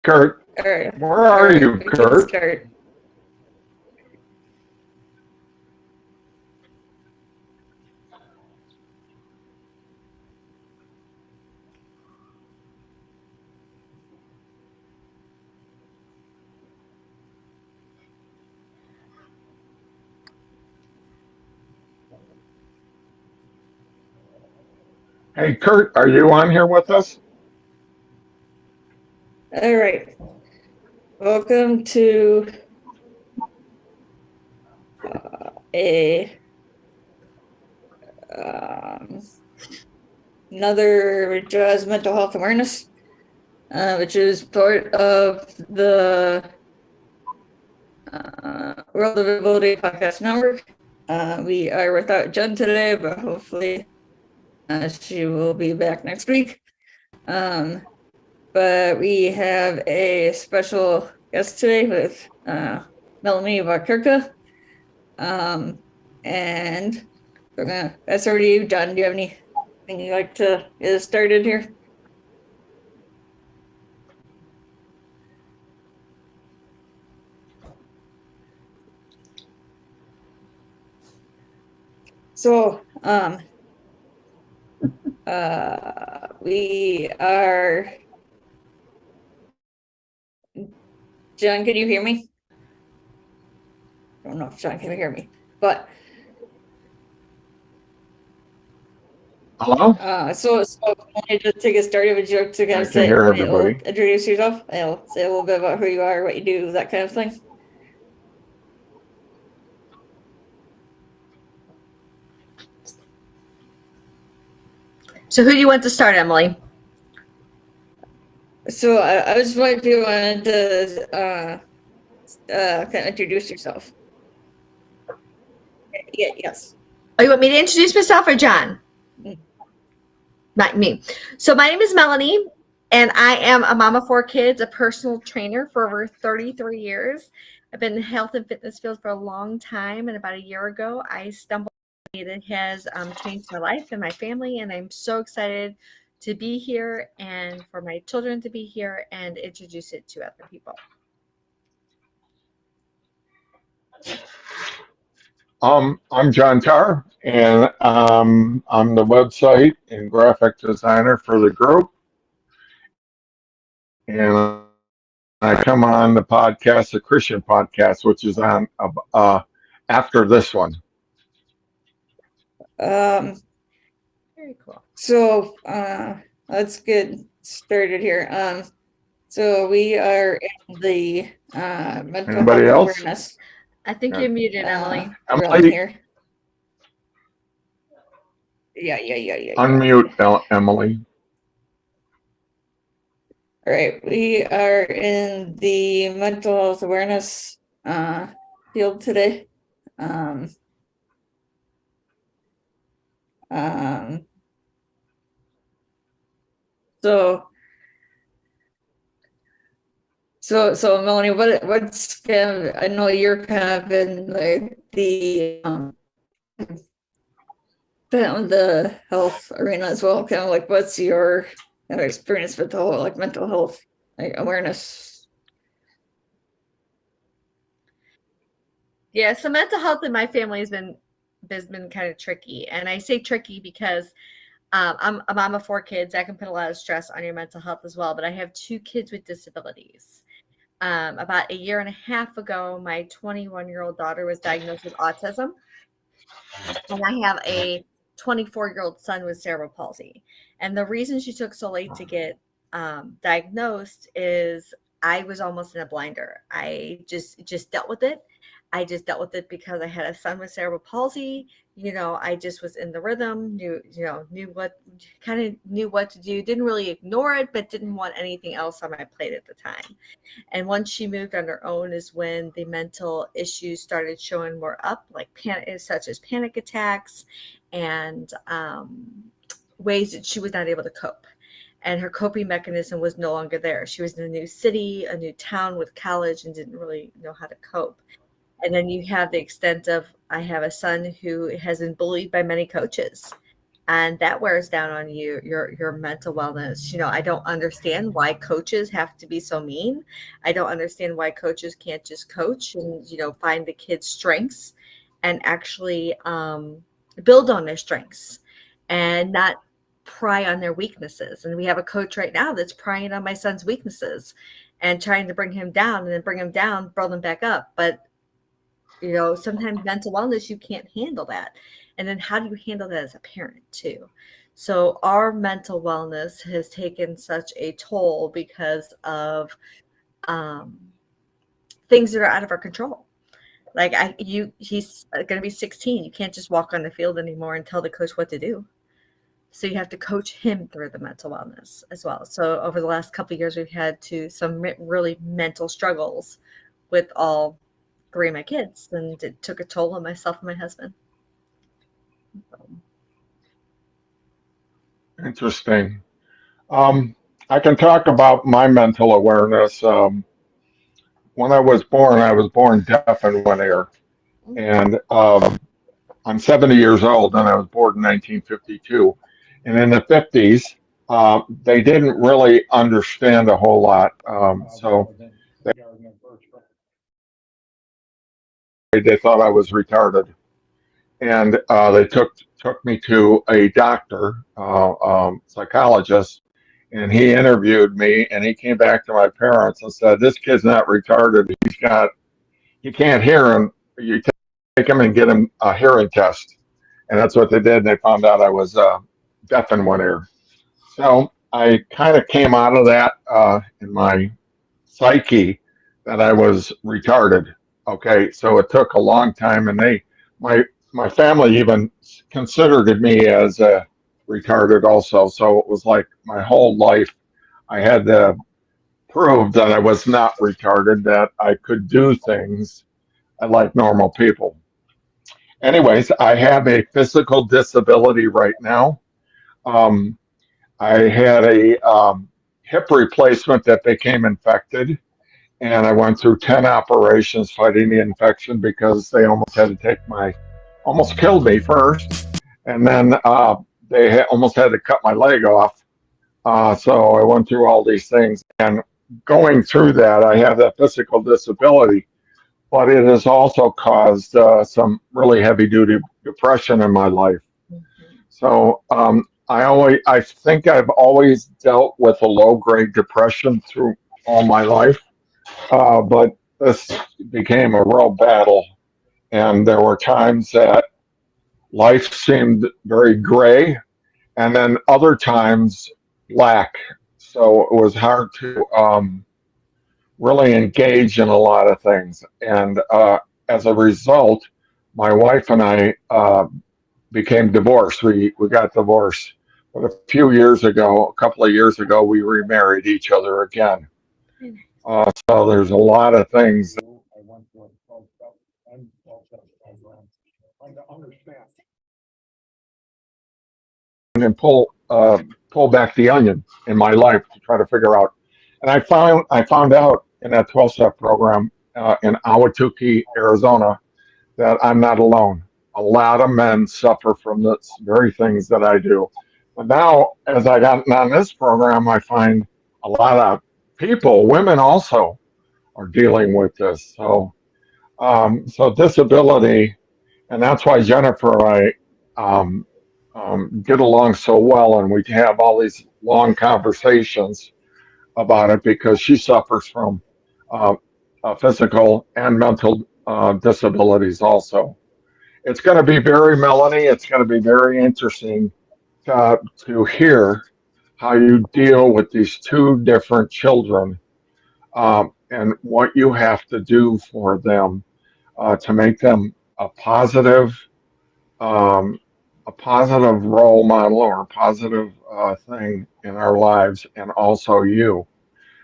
Kurt, All right. where are you, We can Kurt? start. Hey, Kurt, are you on here with us? All right. Welcome to a um, another Jazz Mental Health Awareness, which is part of the World of Ability Podcast Network. We are without Jen today, but hopefully she will be back next week. But we have a special guest today with Melanie Vakirka. And we're gonna pass over to you, John. Do you have anything you'd like to get started here? So, we are. John, can you hear me? I don't know if John can hear me, but Hello? so just to get started, would you like to kind I of can say, hear everybody. introduce yourself, say a little bit about who you are, what you do, that kind of thing. So who do you want to start, Emily? So I was wondering if you wanted to kind of introduce yourself. Yeah, yes. Oh, you want me to introduce myself or John? Not me. So my name is Melanie, and I am a mom of 4 kids, a personal trainer for over 33 years. I've been in the health and fitness field for a long time, and about a year ago, I stumbled on it has changed my life and my family, and I'm so excited to be here and for my children to be here and introduce it to other people. I'm John Tarr, and I'm the website and graphic designer for the group. And I come on the podcast, the Christian podcast, which is on after this one. Very cool. So let's get started here. So we are in the mental Anybody health else? awareness I think you're muted, Emily. realm Emily, here. Yeah. unmute Emily. All right, we are in the mental health awareness field today. So Melanie, what's kind of, I know you're kind of in like the health arena as well. Kind of like, what's your kind of experience with the whole like mental health like awareness? Yeah, so mental health in my family has been kind of tricky, and I say tricky because I'm a mom of 4 kids. That can put a lot of stress on your mental health as well. But I have 2 kids with disabilities. About a year and a half ago, my 21-year-old daughter was diagnosed with autism, and I have a 24-year-old son with cerebral palsy. And the reason she took so late to get diagnosed is I was almost in a blinder. I just dealt with it. I just dealt with it because I had a son with cerebral palsy. I just was in the rhythm, knew what to do, didn't really ignore it, but didn't want anything else on my plate at the time. And once she moved on her own is when the mental issues started showing more up, like such as panic attacks and ways that she was not able to cope. And her coping mechanism was no longer there. She was in a new city, a new town with college, and didn't really know how to cope. And then you have the extent of, I have a son who has been bullied by many coaches. and that wears down on you, your mental wellness. I don't understand why coaches have to be so mean. I don't understand why coaches can't just coach and find the kids' strengths and actually build on their strengths and not pry on their weaknesses. And we have a coach right now that's prying on my son's weaknesses and trying to bring him down, and then bring him down, build him back up. But sometimes mental wellness, you can't handle that. And then how do you handle that as a parent too? So our mental wellness has taken such a toll because of things that are out of our control. Like he's going to be 16. You can't just walk on the field anymore and tell the coach what to do. So you have to coach him through the mental wellness as well. So over the last couple of years, we've had some really mental struggles with all 3 of my kids, and it took a toll on myself and my husband. Interesting. I can talk about my mental awareness. When I was born deaf in one ear. And I'm 70 years old, and I was born in 1952. And in the 50s, they didn't really understand a whole lot. So they thought I was retarded. And they took me to a doctor, psychologist, and he interviewed me, and he came back to my parents and said, "This kid's not retarded. You can't hear him. You take him and get him a hearing test." And that's what they did. And they found out I was deaf in one ear. So I kind of came out of that in my psyche that I was retarded. Okay, so it took a long time, and my family even considered me as retarded also. So it was like my whole life I had to prove that I was not retarded, that I could do things like normal people. Anyways, I have a physical disability right now. Um, I had a hip replacement that became infected, and I went through 10 operations fighting the infection because they almost killed me first, and then they almost had to cut my leg off. So I went through all these things, and going through that, I have that physical disability, but it has also caused some really heavy-duty depression in my life. So I think I've always dealt with a low-grade depression through all my life, but this became a real battle, and there were times that life seemed very gray, and then other times black. So it was hard to really engage in a lot of things. And as a result, my wife and I became divorced. We got divorced. But a couple of years ago, we remarried each other again. So there's a lot of things that I went through in 12-step and 12-step program, trying to understand and pull back the onion in my life to try to figure out. And I found out in that 12-step program in Ahwatukee, Arizona, that I'm not alone. A lot of men suffer from the very things that I do. But now, as I got on this program, I find a lot of people, women also, are dealing with this. So disability, and that's why Jennifer and I get along so well, and we have all these long conversations about it, because she suffers from physical and mental disabilities also. It's going to be Melanie, it's going to be very interesting to hear how you deal with these 2 different children, and what you have to do for them to make them a positive role model, or a positive thing in our lives, and also you.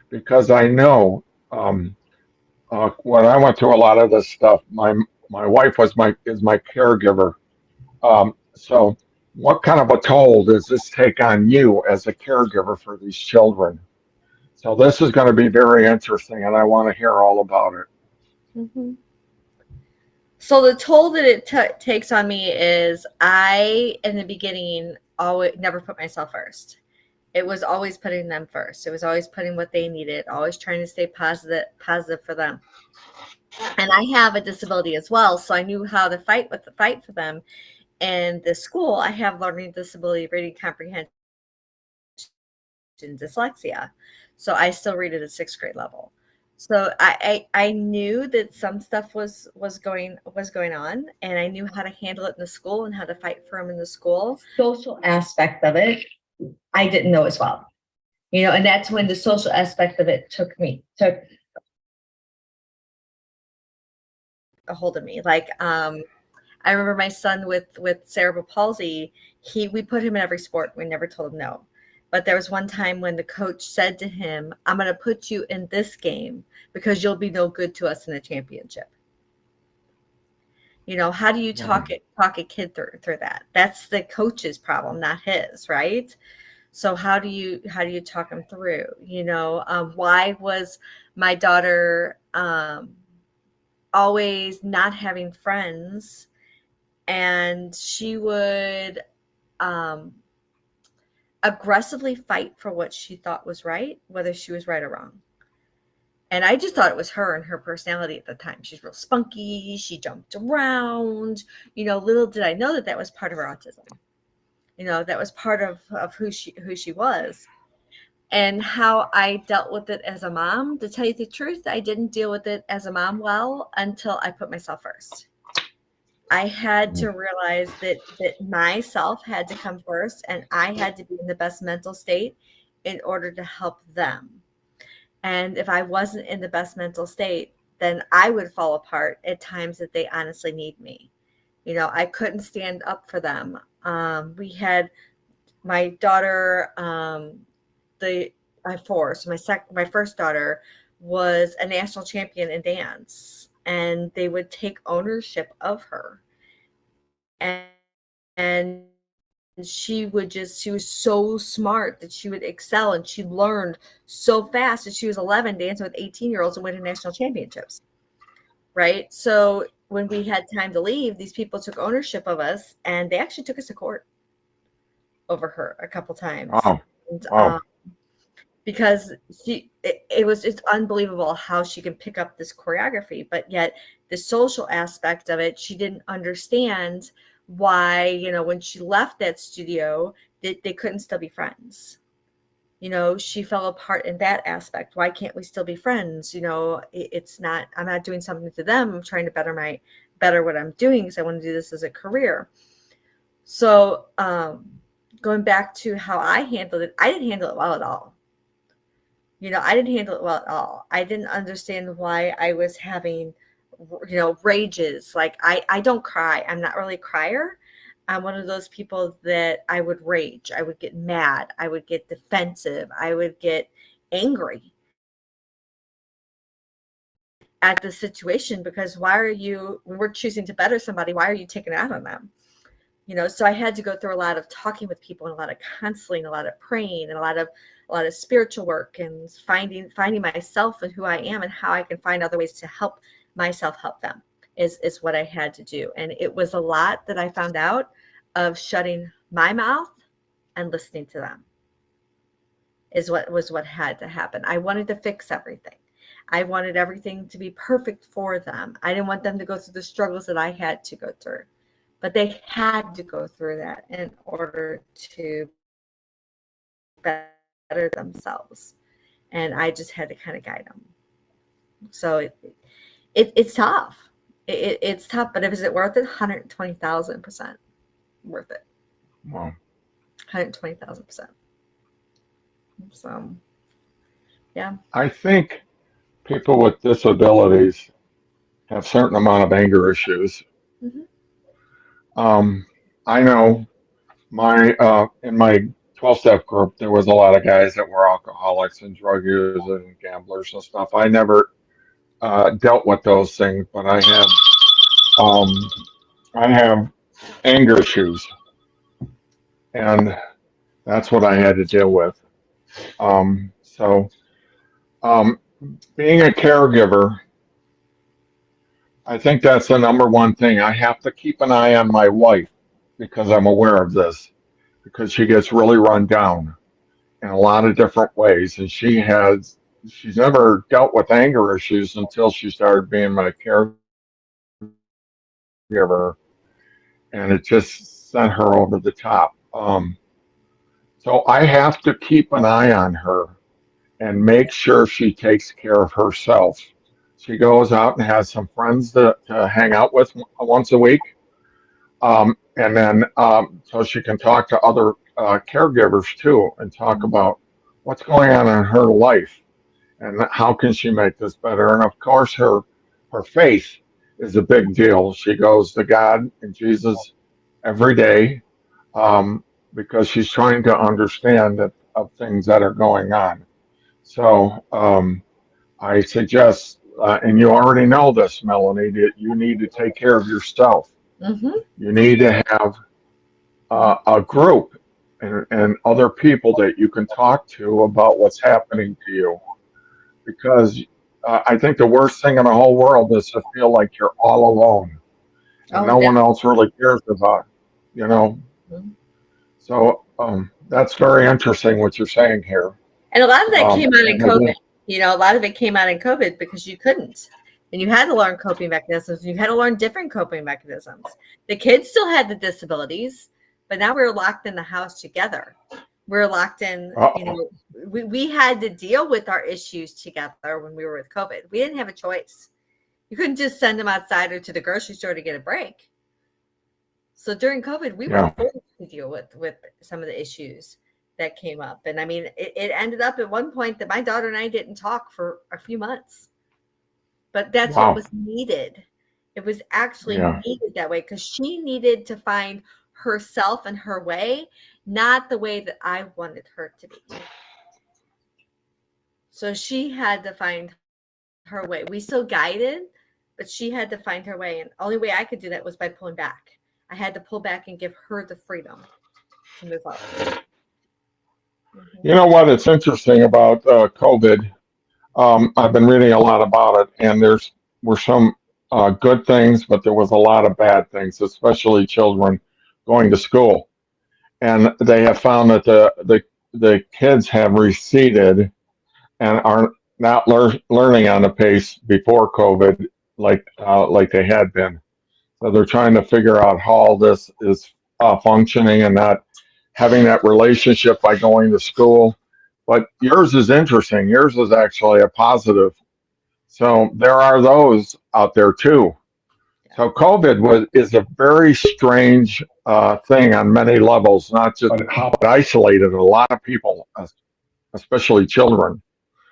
Because I know when I went through a lot of this stuff, my wife is my caregiver. So what kind of a toll does this take on you as a caregiver for these children? So this is going to be very interesting, and I want to hear all about it. Mm-hmm. So the toll that it takes on me is, in the beginning, always never put myself first. It was always putting them first. It was always putting what they needed, always trying to stay positive for them. And I have a disability as well, so I knew how to fight for them. And the school, I have learning disability, reading comprehension, and dyslexia, so I still read at a 6th grade level. So I knew that some stuff was going on, and I knew how to handle it in the school and how to fight for them in the school. Social aspect of it, I didn't know as well, and that's when the social aspect of it took a hold of me. Like, I remember my son with cerebral palsy. We put him in every sport. We never told him no. But there was one time when the coach said to him, "I'm going to put you in this game because you'll be no good to us in the championship." How do you talk a kid through that? That's the coach's problem, not his, right? So how do you talk him through? Why was my daughter always not having friends, and she would aggressively fight for what she thought was right, whether she was right or wrong. And I just thought it was her and her personality at the time. She's real spunky. She jumped around. Little did I know that was part of her autism. That was part of who she was. And how I dealt with it as a mom, to tell you the truth, I didn't deal with it as a mom well until I put myself first. I had to realize that myself had to come first, and I had to be in the best mental state in order to help them. And if I wasn't in the best mental state, then I would fall apart at times that they honestly need me. I couldn't stand up for them. We had my daughter, my first daughter was a national champion in dance, and they would take ownership of her. And she was so smart that she would excel, and she learned so fast that she was 11 dancing with 18-year-olds and winning national championships. Right? So when we had time to leave, these people took ownership of us, and they actually took us to court over her a couple times. Oh. And, because it's unbelievable how she can pick up this choreography, but yet the social aspect of it, she didn't understand why, when she left that studio, they couldn't still be friends. She fell apart in that aspect. Why can't we still be friends? It's not, I'm not doing something to them. I'm trying to better what I'm doing, because I want to do this as a career. So going back to how I handled it, I didn't handle it well at all. I didn't handle it well at all. I didn't understand why I was having, rages. Like, I don't cry. I'm not really a crier. I'm one of those people that I would rage. I would get mad. I would get defensive. I would get angry at the situation, because when we're choosing to better somebody, why are you taking it out on them? So I had to go through a lot of talking with people, and a lot of counseling, a lot of praying, and a lot of spiritual work, and finding myself and who I am, and how I can find other ways to help myself help them is what I had to do. And it was a lot that I found out of shutting my mouth and listening to them is what had to happen. I wanted to fix everything. I wanted everything to be perfect for them. I didn't want them to go through the struggles that I had to go through. But they had to go through that in order to better themselves. And I just had to kind of guide them. So it's tough. It's tough, but is it worth it? 120,000% worth it. Wow. 120,000%. So, yeah. I think people with disabilities have a certain amount of anger issues. Mm-hmm. I know in my 12-step group, there was a lot of guys that were alcoholics and drug users and gamblers and stuff. I never dealt with those things, but I have anger issues, and that's what I had to deal with. Being a caregiver, I think that's the number one thing. I have to keep an eye on my wife, because I'm aware of this. because she gets really run down in a lot of different ways. And she's never dealt with anger issues until she started being my caregiver, and it just sent her over the top. So I have to keep an eye on her and make sure she takes care of herself. She goes out and has some friends to hang out with once a week, and then so she can talk to other caregivers too and talk about what's going on in her life and how can she make this better. And of course, her faith is a big deal. She goes to God and Jesus every day, because she's trying to understand of things that are going on. So I suggest, and you already know this, Melanie, that you need to take care of yourself. Mm-hmm. You need to have a group and other people that you can talk to about what's happening to you. Because I think the worst thing in the whole world is to feel like you're all alone and Oh, no one else really cares about, you know. definitely. So that's very interesting what you're saying here. And a lot of that came out in And COVID. again, You know, a lot of it came out in COVID because you couldn't. And you had to learn coping mechanisms. You had to learn different coping mechanisms. The kids still had the disabilities, but now we were locked in the house together. We were locked in, you know, we had to deal with our issues together when we were with COVID. We didn't have a choice. You couldn't just send them outside or to the grocery store to get a break. So during COVID, we were forced to deal with some of the issues that came up. And I mean, it ended up at one point that my daughter and I didn't talk for a few months. But that's what was needed. It was actually needed that way because she needed to find herself and her way, not the way that I wanted her to be. So she had to find her way. We still guided, but she had to find her way. And the only way I could do that was by pulling back. I had to pull back and give her the freedom to move up. you know what? It's interesting about COVID. I've been reading a lot about it, and were some good things, but there was a lot of bad things, especially children going to school. And they have found that the kids have receded and are not learning on the pace before COVID like they had been. So they're trying to figure out how all this is functioning and not having that relationship by going to school. But yours is interesting. Yours is actually a positive. So there are those out there too. So COVID is a very strange thing on many levels, not just how it isolated a lot of people, especially children.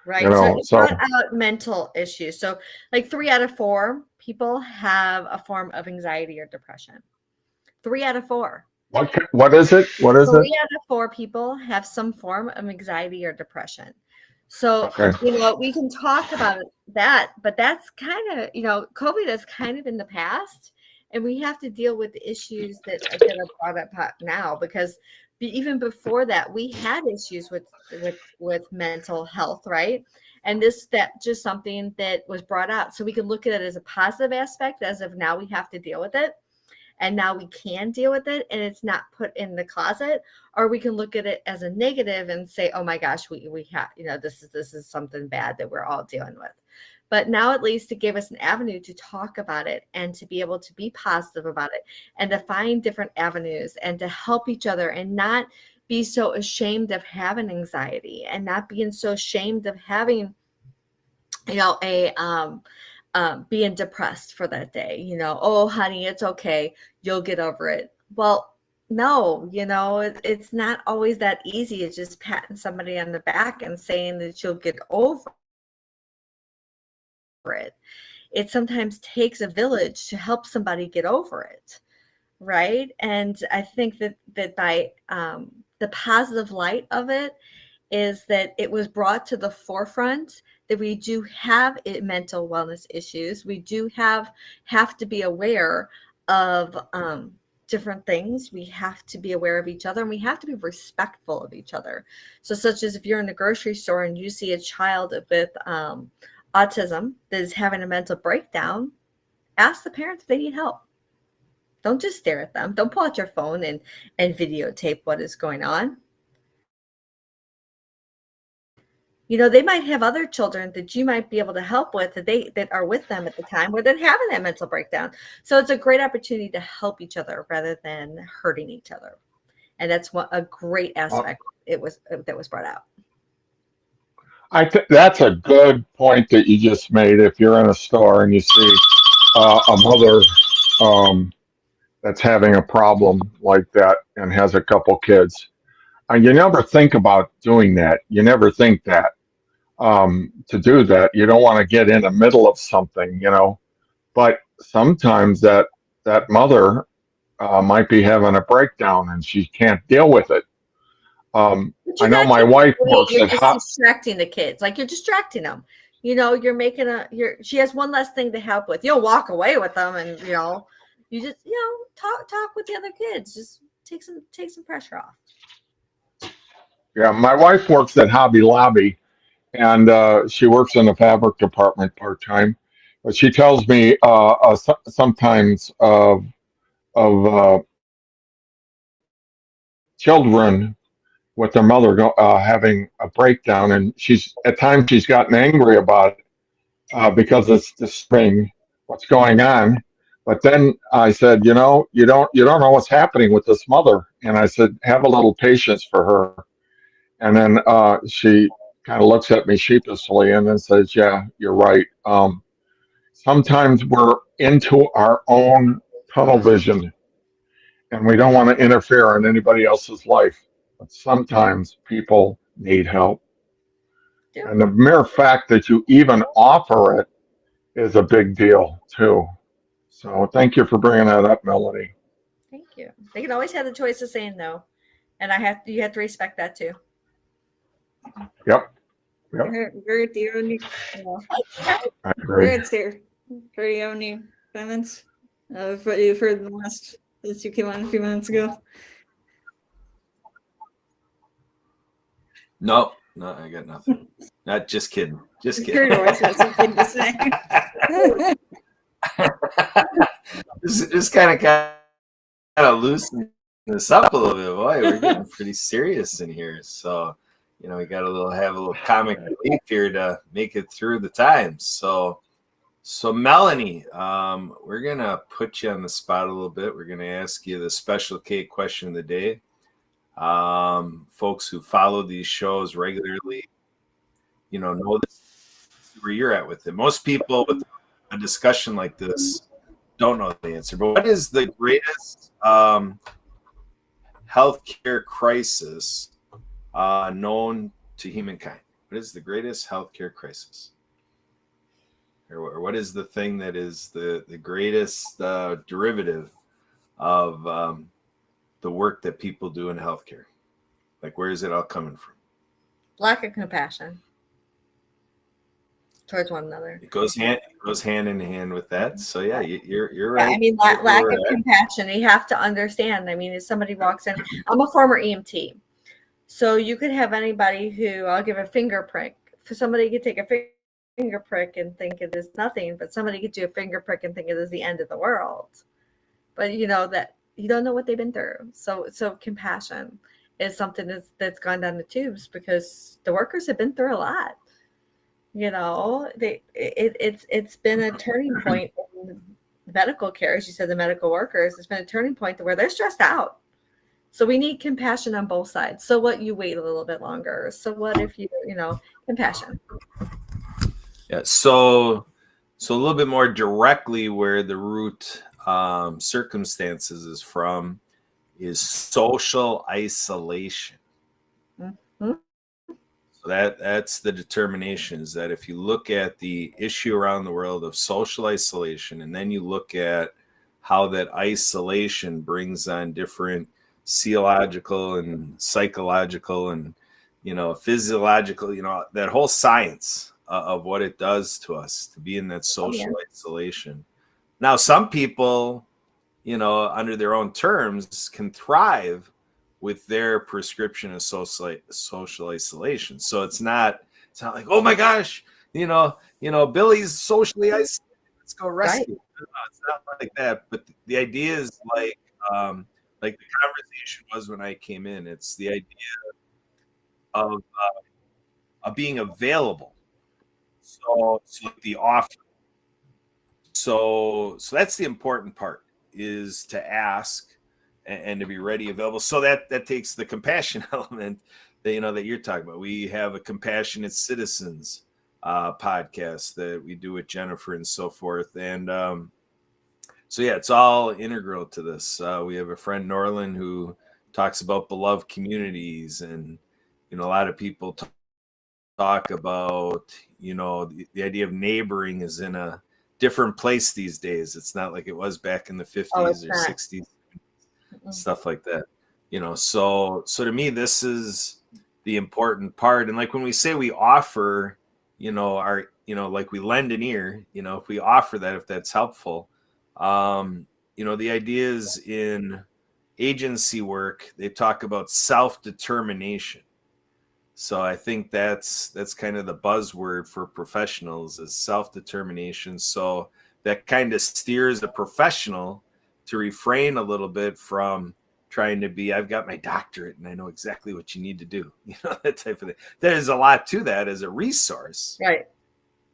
Right. You know, So it brought out mental issues. So like 3 out of 4 people have a form of anxiety or depression. 3 out of 4. What is it? What is it? 3 out of 4 people have some form of anxiety or depression. So, you know, we can talk about that, but that's kind of, you know, COVID is kind of in the past, and we have to deal with the issues that are brought up now, because even before that, we had issues with mental health, right? And that just something that was brought out. So we can look at it as a positive aspect, as of now we have to deal with it. And now we can deal with it and it's not put in the closet, or we can look at it as a negative and say, oh my gosh, we have, you know, this is something bad that we're all dealing with. But now at least it gave us an avenue to talk about it and to be able to be positive about it and to find different avenues and to help each other and not be so ashamed of having anxiety and not being so ashamed of having, you know, being depressed for that day, you know, oh, honey, it's okay. You'll get over it. Well, no, you know, it's not always that easy. It's just patting somebody on the back and saying that you'll get over it. It sometimes takes a village to help somebody get over it. Right. And I think that by the positive light of it is that it was brought to the forefront that we do have mental wellness issues. We do have to be aware of different things. We have to be aware of each other, and we have to be respectful of each other. So such as if you're in the grocery store and you see a child with autism that is having a mental breakdown, ask the parents if they need help. Don't just stare at them. Don't pull out your phone and videotape what is going on. You know, they might have other children that you might be able to help with that are with them at the time where they're having that mental breakdown. So it's a great opportunity to help each other rather than hurting each other. And that's a great aspect that was brought out. I think that's a good point that you just made. If you're in a store and you see a mother that's having a problem like that and has a couple kids, and you never think about doing that. You never think that to do that. You don't want to get in the middle of something, you know. But sometimes that mother might be having a breakdown and she can't deal with it. I know my wife works You're at just distracting the kids. Like you're distracting them. You know, you're making she has one less thing to help with. You don't walk away with them and, you know, you just, you know, talk with the other kids. Just take some pressure off. Yeah, my wife works at Hobby Lobby, and she works in the fabric department part time. But she tells me sometimes of children with their mother having a breakdown, and at times she's gotten angry about it because it's disturbing what's going on. But then I said, you know, you don't know what's happening with this mother, and I said, have a little patience for her. And then she kind of looks at me sheepishly and then says, yeah, you're right. Sometimes we're into our own tunnel vision and we don't want to interfere in anybody else's life. But sometimes people need help. Yeah. And the mere fact that you even offer it is a big deal, too. So thank you for bringing that up, Melody. Thank you. They can always have the choice of saying no. And you have to respect that, too. Yep. Very the only, I agree. it's here. Very only comments for you for the last since you came on a few minutes ago. No, I got nothing. Not just kidding. Just Kurt kidding. always has something to say. Just kind of loosen this up a little bit. Boy, we're getting pretty serious in here. So, you know, we got have a little comic relief here to make it through the times. So Melanie, we're gonna put you on the spot a little bit. We're gonna ask you the Special K question of the day. Folks who follow these shows regularly, you know this where you're at with it. Most people with a discussion like this don't know the answer. But what is the greatest healthcare crisis known to humankind? What is the greatest healthcare crisis? Or what is the thing that is the greatest derivative of the work that people do in healthcare? Like, where is it all coming from? Lack of compassion towards one another. It goes hand in hand with that. So yeah, you're Yeah, right. I mean, lack of compassion. You have to understand. I mean, if somebody walks in, I'm a former EMT, so you could have anybody who I'll give a finger prick. For somebody could take a finger prick and think it is nothing, but somebody could do a finger prick and think it is the end of the world. But you know that you don't know what they've been through. So compassion is something that's gone down the tubes because the workers have been through a lot. You know, it's been a turning point in medical care, as you said, the medical workers. It's been a turning point to where they're stressed out. So we need compassion on both sides. So what, you wait a little bit longer. So what if you compassion. Yeah. So a little bit more directly where the root circumstances is from is social isolation. Mm-hmm. So that's the determination, is that if you look at the issue around the world of social isolation, and then you look at how that isolation brings on different physiological and psychological and physiological, that whole science of what it does to us to be in that social isolation. Now, some people, under their own terms, can thrive with their prescription of social isolation. So it's not like, oh my gosh, Billy's socially isolated. let's go rescue. No, it's not like that. But the idea is like the conversation was when I came in. It's the idea of being available. So the offer. So that's the important part, is to ask and to be ready, available. So that takes the compassion element that that you're talking about. We have a Compassionate Citizens podcast that we do with Jennifer and so forth, and so yeah, it's all integral to this. We have a friend, Norland, who talks about beloved communities, and a lot of people talk about the idea of neighboring is in a different place these days. It's not like it was back in the 50s or 60s, stuff like that. So to me, this is the important part. And like when we say we offer, our, like we lend an ear, if we offer that, if that's helpful, the idea is in agency work, they talk about self-determination. So I think that's kind of the buzzword for professionals, is self-determination. So that kind of steers a professional to refrain a little bit from trying to be, I've got my doctorate and I know exactly what you need to do, that type of thing. There's a lot to that as a resource, Right?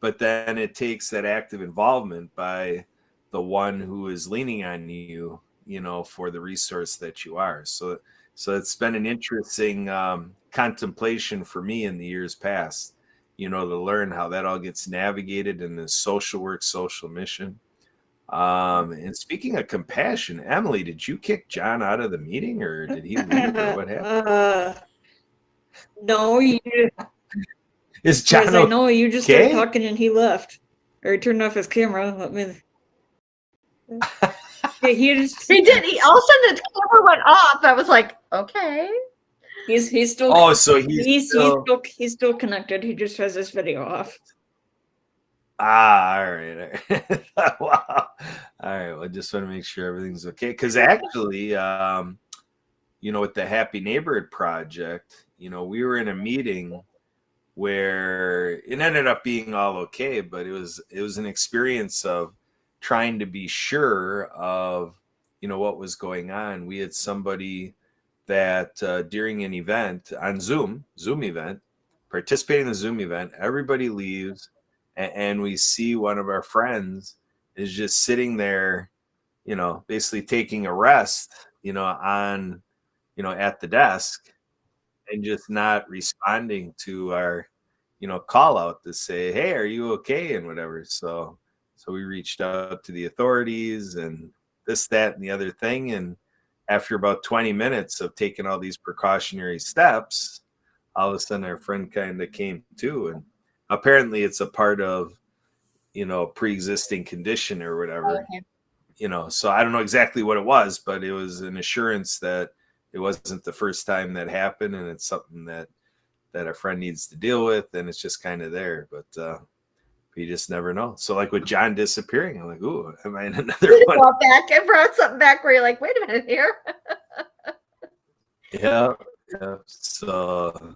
But then it takes that active involvement by the one who is leaning on you, for the resource that you are. So it's been an interesting contemplation for me in the years past, to learn how that all gets navigated in this social work, social mission. And speaking of compassion, Emily, did you kick John out of the meeting, or did he leave, or what happened? No, Is John because I know you just started okay? talking and he left, or he turned off his camera. Let me. Yeah, he did. All of a sudden the camera went off. I was like, okay. He's still. Oh, so he's still connected. He just has his video off. All right. Wow. All right. Well, I just want to make sure everything's okay. Because actually, with the Happy Neighborhood Project, we were in a meeting where it ended up being all okay, but it was an experience of trying to be sure of, what was going on. We had somebody that during an event on Zoom event, participating in the Zoom event, everybody leaves, and we see one of our friends is just sitting there, basically taking a rest, on, at the desk, and just not responding to our, call out to say, hey, are you okay? And whatever. So we reached out to the authorities and this, that, and the other thing. And after about 20 minutes of taking all these precautionary steps, all of a sudden our friend kind of came to, and apparently it's a part of, pre-existing condition or whatever, Okay. So I don't know exactly what it was, but it was an assurance that it wasn't the first time that happened, and it's something that our friend needs to deal with, and it's just kind of there. But you just never know. So like with John disappearing, I'm like, ooh, am I in another one? I brought something back where you're like, wait a minute here. Yeah. So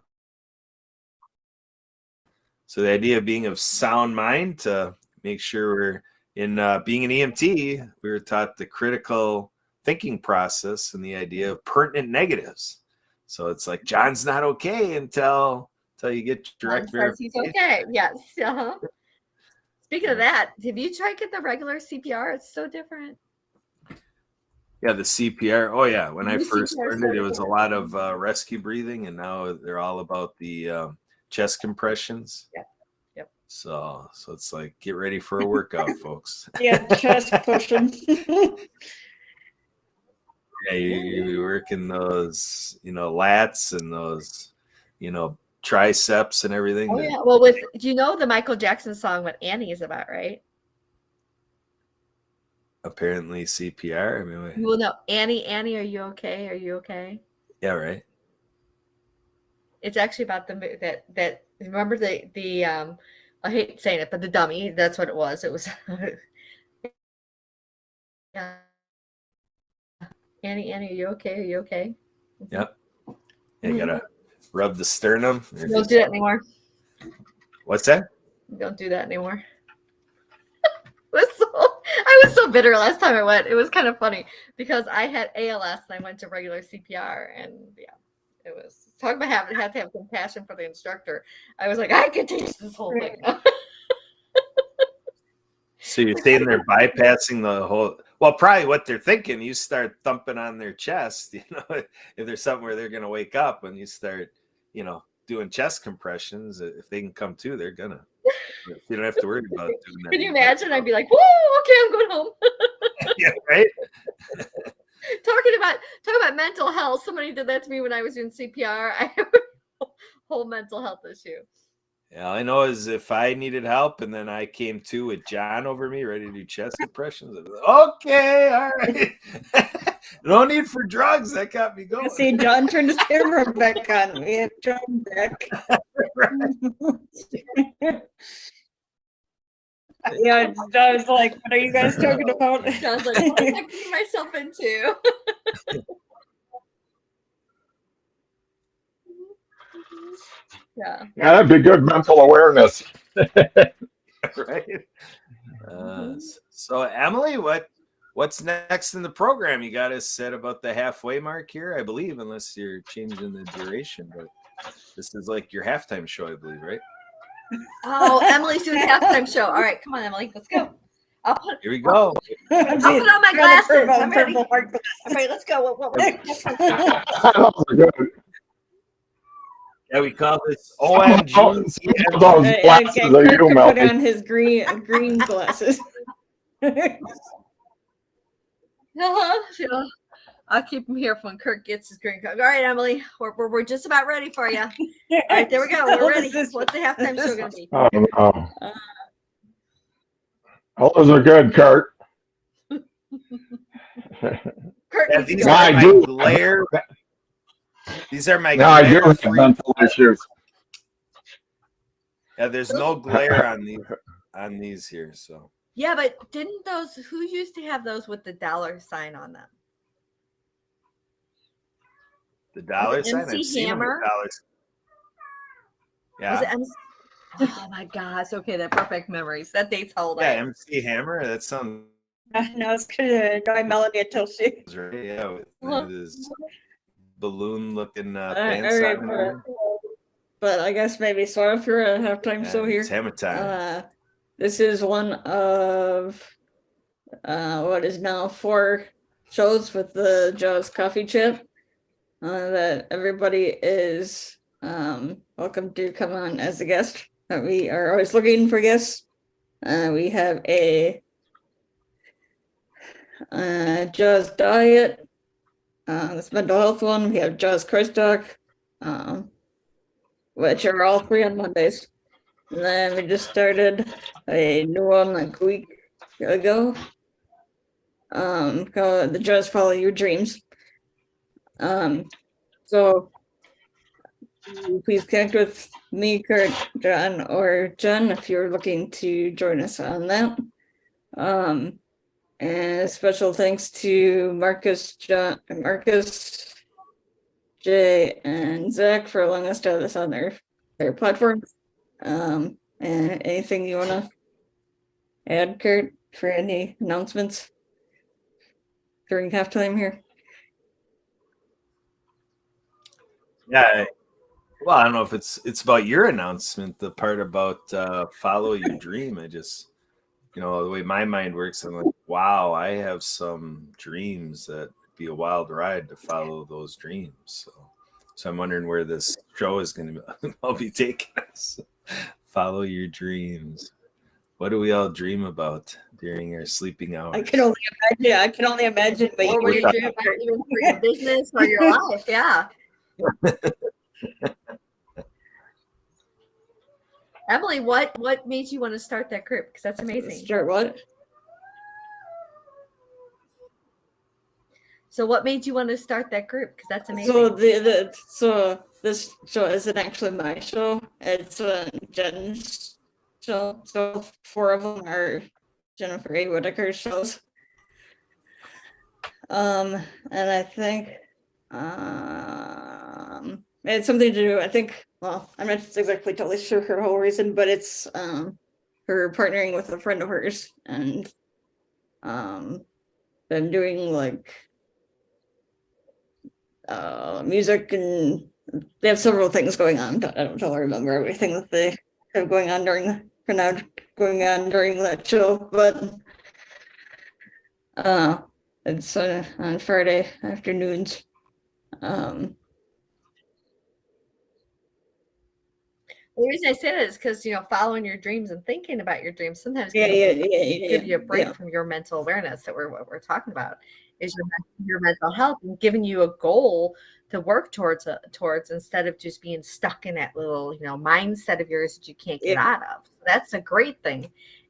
the idea of being of sound mind, to make sure we're in being an EMT, we were taught the critical thinking process and the idea of pertinent negatives. So it's like John's not okay until you get direct verification. He's okay. Yes. Uh-huh. Speaking of that, have you tried getting the regular CPR? It's so different. Yeah, the CPR. Oh yeah, when I The first CPR is learned it, so it was a different. lot of rescue breathing, and now they're all about the chest compressions. Yep. So it's like, get ready for a workout, folks. Yeah, chest pushing. Yeah, you working those, lats and those, triceps and everything. Oh yeah. Well, do you know the Michael Jackson song what Annie is about, right? Apparently CPR. I mean, Well, no, Annie, are you okay? Are you okay? yeah, right. It's actually about that. Remember the I hate saying it, but the dummy. That's what it was. It was. Yeah. Annie, are you okay? Are you okay? Yep. Yeah, you gotta rub the sternum. Don't do that anymore. What's that? Don't do that anymore. I was so bitter last time I went. It was kind of funny because I had ALS and I went to regular CPR, and yeah, it was talking about had to have compassion for the instructor. I was like, I could teach this whole thing. So you're saying they're bypassing the whole. Well, probably what they're thinking. You start thumping on their chest. If there's something where they're going to wake up, and you start, doing chest compressions. If they can come to, they're gonna. You don't have to worry about doing that. Can you imagine? I'd be like, whoa, okay, I'm going home. Yeah, right. Talking about mental health. Somebody did that to me when I was doing CPR. I have a whole mental health issue. Yeah, all I know is if I needed help and then I came to with John over me, ready to do chest compressions, I'd be like, okay, all right. No need for drugs. That got me going. See, John turned his camera back on. We have John back. Yeah, I was like, what are you guys talking about? Sounds like, what am I getting myself into? Yeah. Yeah, that'd be good mental awareness. Right. So Emily, what's next in the program? You got us set about the halfway mark here, I believe, unless you're changing the duration. But this is like your halftime show, I believe, right? Oh, Emily's doing a halftime show. All right, come on, Emily, let's go. Here we go. I'll put on my glasses. I'm ready. All right, let's go. What Those are good. Yeah, we call this OMG. Those Kurt glasses are could you, put Melody. on his green glasses. Uh-huh. I'll keep him here when Kurt gets his green card. All right, Emily, we're just about ready for you. All right, there we go. We're ready. What's the halftime show going to be? Oh, no. Oh, those are good, Kurt. Kurt, Yeah, needs to these go. I are my do. glare. These are my No, I do glare have free. mental issues. Yeah, there's no glare on these here. So Yeah, but didn't those? Who used to have those with the dollar sign on them? the dollar Was it sign. MC I've seen them with Hammer? dollars. Was it Yeah, MC? Oh my gosh! Okay, that perfect memories. That date's how old I yeah, am. MC Hammer. That sounds No, it's gonna annoy Melody until she. right. Yeah, with this balloon-looking All band right, sign there. but I guess maybe sorry for a halftime show here. It's hammer time. This is one of what is now 4 shows with the Jaws Coffee Chat that everybody is welcome to come on as a guest. We are always looking for guests. We have a Jaws Diet, this mental health one. We have Jaws Christ Talk, which are all free on Mondays. And then we just started a new one like a week ago, called The Jaws Follow Your Dreams. So please connect with me, Kurt, John, or Jen if you're looking to join us on that. And special thanks to Marcus, Jay, and Zach for allowing us to have this on their platforms. And anything you want to add, Kurt, for any announcements during halftime here? Yeah. Well, I don't know if it's about your announcement, the part about follow your dream. I just, the way my mind works, I'm like, wow, I have some dreams that would be a wild ride to follow those dreams. So I'm wondering where this show is going to I'll be taking us. Follow your dreams. What do we all dream about during our sleeping hours? I can only imagine. But Or what you're doing even for your business or your life. Yeah. Emily, what made you want to start that group? Because that's amazing. Start what? So what made you want to start that group? Because that's amazing. So this show isn't actually my show. It's Jen's show. So 4 of them are Jennifer A. Whitaker's shows. And I think it had something to do. I think. Well, I'm not exactly totally sure her whole reason, but it's her partnering with a friend of hers, and been doing like music, and they have several things going on. I don't remember everything that they have going on during that show, but it's on Friday afternoons. The reason I say that is because, following your dreams and thinking about your dreams sometimes Yeah, can yeah, give you a break yeah. from your mental awareness that what we're talking about is your mental health, and giving you a goal to work towards instead of just being stuck in that little, mindset of yours that you can't get out of. So that's a great thing.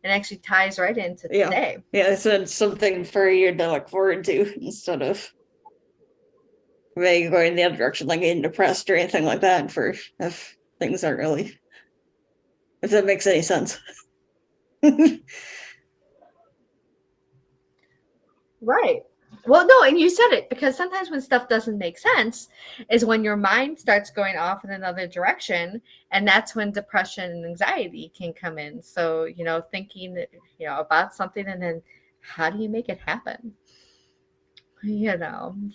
It actually ties right into today. Yeah, so it's something for you to look forward to instead of maybe going the other direction, like getting depressed or anything like that, for if things aren't really, if that makes any sense. Right. Well, no, and you said it, because sometimes when stuff doesn't make sense is when your mind starts going off in another direction, and that's when depression and anxiety can come in. So, thinking, about something, and then how do you make it happen?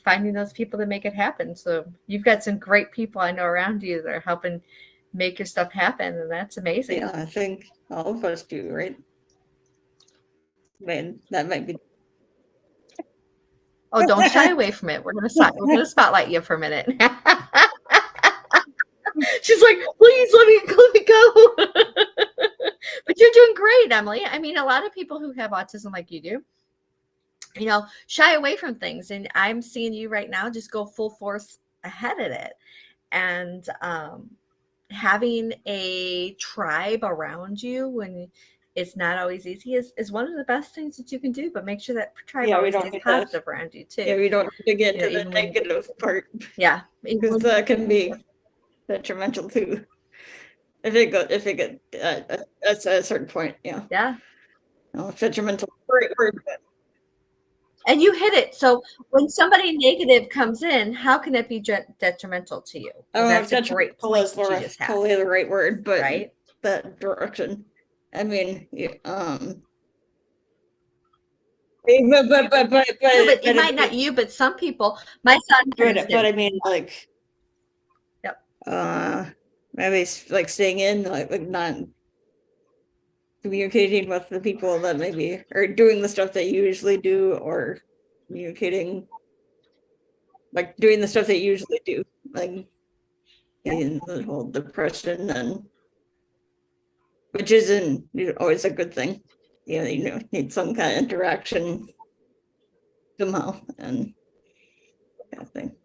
Finding those people that make it happen. So you've got some great people I know around you that are helping make your stuff happen, and that's amazing. Yeah, I think all of us do, right? Man, that might be. Oh, don't shy away from it. We're gonna spotlight you for a minute. She's like, please let me go. But you're doing great, Emily. I mean, a lot of people who have autism like you do, shy away from things. And I'm seeing you right now just go full force ahead at it. And having a tribe around you when it's not always easy is one of the best things that you can do. But make sure that tribe always stays positive around you too. Yeah, we don't have to get to the negative part. Yeah, because that can be detrimental too. If it gets at a certain point, yeah. Yeah. Detrimental. Great word. And you hit it. So when somebody negative comes in, how can it be detrimental to you? That's a great point is probably the right word, but right? That direction. I mean, but it might not you, but some people. My son, but I mean, like, yep. Maybe like staying in, like not communicating with the people that maybe are doing the stuff that you usually do, or communicating, like doing the stuff that you usually do, like in the whole depression, and which isn't always a good thing. You need some kind of interaction somehow, and kind of thing.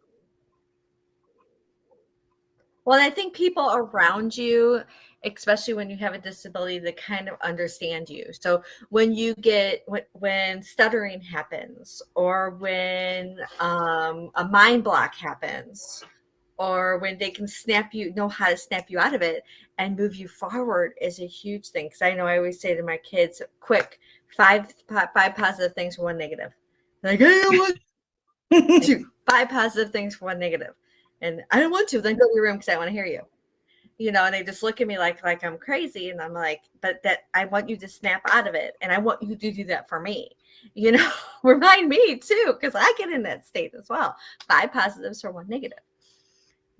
Well, I think people around you, especially when you have a disability, that kind of understand you. So when you get, when stuttering happens, or when a mind block happens, or when they can know how to snap you out of it and move you forward, is a huge thing. Because I know I always say to my kids, quick, five positive things for one negative. Like, I don't want to. 5 positive things for one negative. And I don't want to, then go to your room because I want to hear you. And they just look at me like I'm crazy. And I'm like, but that I want you to snap out of it. And I want you to do that for me. Remind me too, because I get in that state as well. 5 positives for one negative.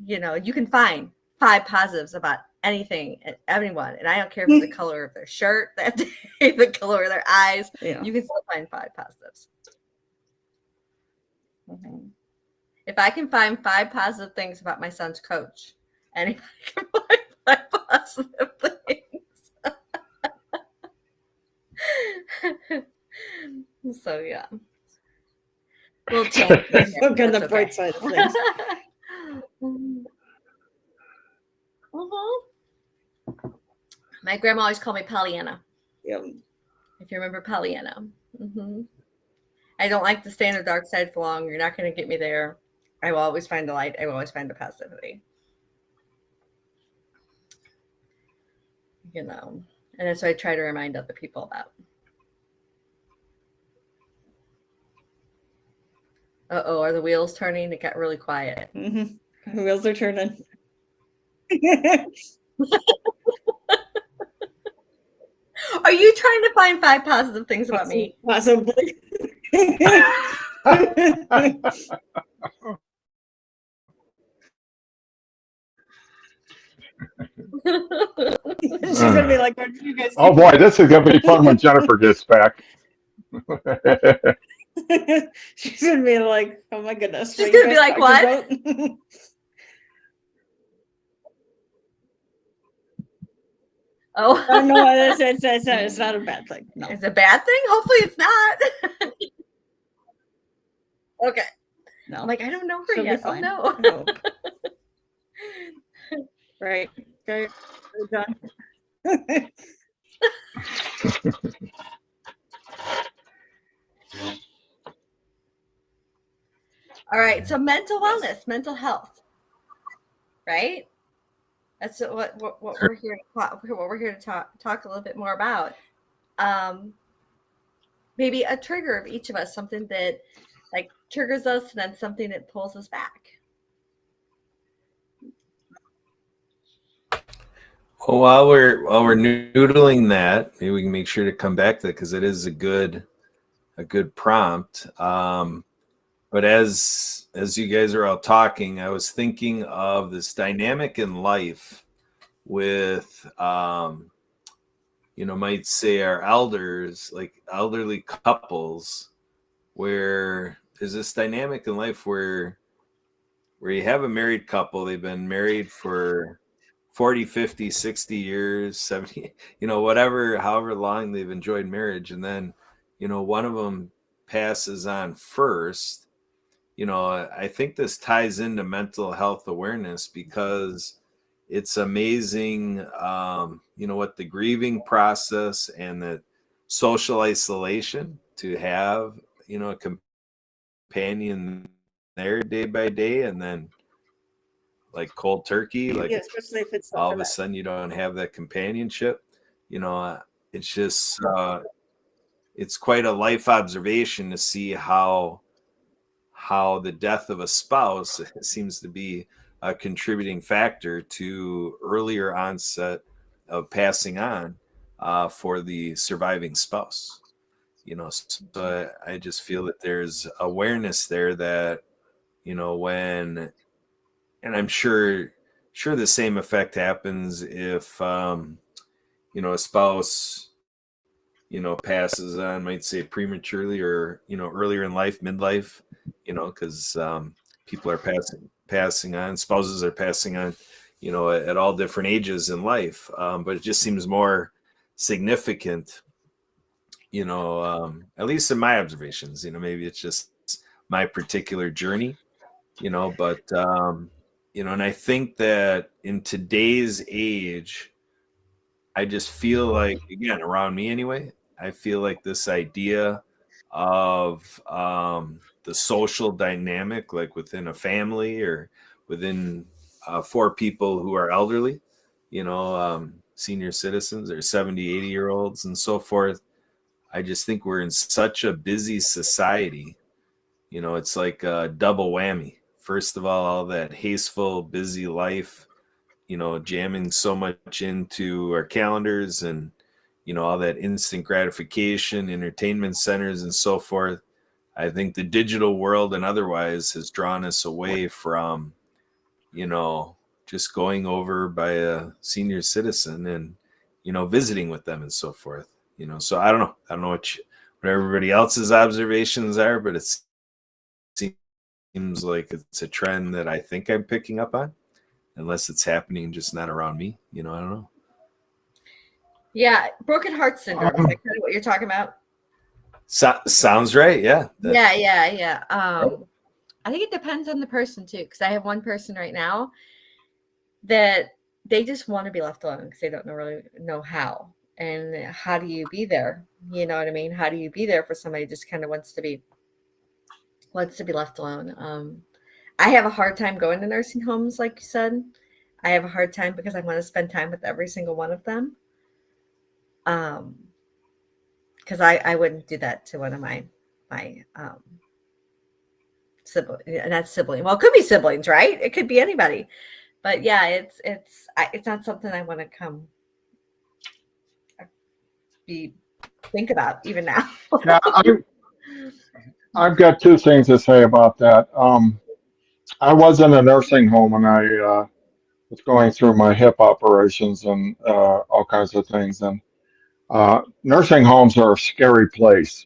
You can find 5 positives about anything and everyone. And I don't care if it's the color of their shirt that day, the color of their eyes. Yeah. You can still find 5 positives. Mm-hmm. If I can find 5 positive things about my son's coach, anybody can find 5 positive things. So yeah. We'll look on the bright side of things. Mm-hmm. My grandma always called me Pollyanna. Yep. If you remember Pollyanna. Mm-hmm. I don't like to stay on the dark side for long. You're not going to get me there. I will always find the light. I will always find the positivity. And that's what I try to remind other people about. Uh-oh, are the wheels turning? It got really quiet. Mm-hmm. The wheels are turning. Are you trying to find 5 positive things about me? Possibly. She's gonna be like, "What did you guys Oh do?" boy, this is gonna be fun when Jennifer gets back. She's gonna be like, "Oh my goodness!" She's what you gonna be guys like, talking about?" Oh, No, it's not a bad thing. No, it's a bad thing? Hopefully it's not. Okay. no. I'm like, I don't know her She'll be yet. Oh fine. no. I hope. Right. Okay. We're done. All right. So mental wellness, mental health, right? That's what we're here to talk. What we're here to talk a little bit more about. Maybe a trigger of each of us, something that like triggers us, and then something that pulls us back. Well, while we're noodling that, maybe we can make sure to come back to it because it is a good prompt. But as you guys are all talking, I was thinking of this dynamic in life with might say our elders, like elderly couples, where there's this dynamic in life where you have a married couple, they've been married for 40, 50, 60 years, 70, whatever, however long they've enjoyed marriage. And then, one of them passes on first. I think this ties into mental health awareness because it's amazing, what the grieving process and the social isolation to have, a companion there day by day, and then like cold turkey, like Yeah, especially if it's all of a sudden you don't have that companionship. It's just it's quite a life observation to see how the death of a spouse seems to be a contributing factor to earlier onset of passing on for the surviving spouse. So I just feel that there's awareness there that when, and I'm sure the same effect happens if a spouse passes on, might say prematurely or earlier in life, midlife, because people are passing on, spouses are passing on at all different ages in life, but it just seems more significant, at least in my observations. Maybe it's just my particular journey, but and I think that in today's age, I just feel like, again, around me anyway, I feel like this idea of the social dynamic, like within a family or within 4 people who are elderly, senior citizens or 70, 80-year-olds and so forth. I just think we're in such a busy society. It's like a double whammy. First of all that hasteful, busy life, jamming so much into our calendars and, all that instant gratification, entertainment centers and so forth. I think the digital world and otherwise has drawn us away from, just going over by a senior citizen and, visiting with them and so forth. So I don't know what everybody else's observations are, but it seems like it's a trend that I think I'm picking up on. Unless it's happening just not around me, I don't know. Yeah, broken heart syndrome. Is that kind of what you're talking about? Sounds right. Yeah. Yeah. I think it depends on the person too, because I have one person right now that they just want to be left alone because they don't really know how. And how do you be there? You know what I mean? How do you be there for somebody who just kind of wants to be left alone? I have a hard time going to nursing homes, like you said. I have a hard time because I want to spend time with every single one of them. Because I wouldn't do that to one of my sibling, not sibling. Well, it could be siblings, right? It could be anybody. But yeah, it's not something I want to come think about even now. Yeah, I've got two things to say about that. I was in a nursing home when I was going through my hip operations and all kinds of things. And nursing homes are a scary place.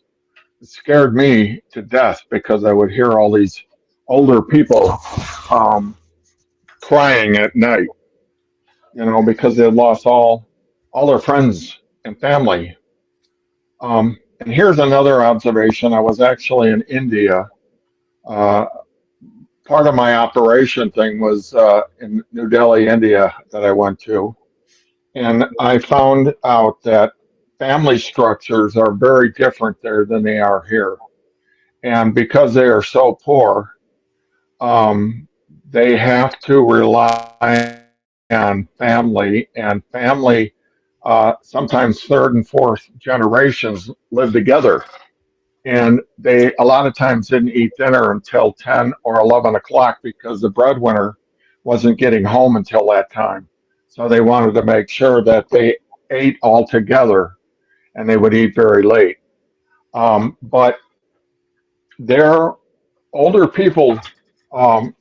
It scared me to death because I would hear all these older people crying at night, because they had lost all their friends and family. And here's another observation. I was actually in India. Uh, Part of my operation thing was in New Delhi, India, that I went to. And I found out that family structures are very different there than they are here. And because they are so poor, they have to rely on family, and family, sometimes third and fourth generations live together. And they a lot of times didn't eat dinner until 10 or 11 o'clock because the breadwinner wasn't getting home until that time. So they wanted to make sure that they ate all together, and they would eat very late. But their older people, um,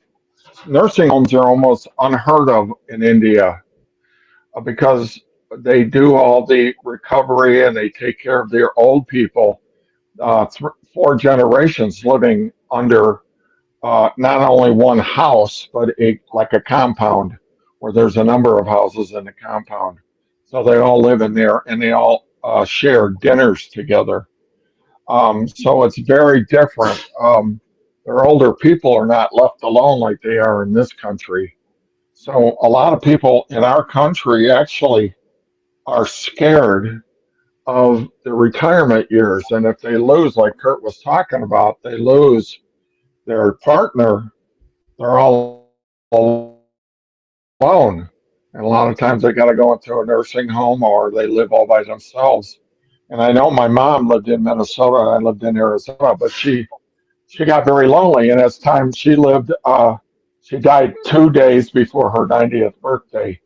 nursing homes are almost unheard of in India because they do all the recovery and they take care of their old people, four generations living under not only one house, but like a compound where there's a number of houses in the compound. So they all live in there and they all share dinners together. So it's very different. Their older people are not left alone like they are in this country. So a lot of people in our country actually are scared of the retirement years. And if they lose, like Kurt was talking about, they lose their partner, they're all alone. And a lot of times they got to go into a nursing home or they live all by themselves. And I know my mom lived in Minnesota and I lived in Arizona, but she got very lonely. And as time she lived, she died 2 days before her 90th birthday.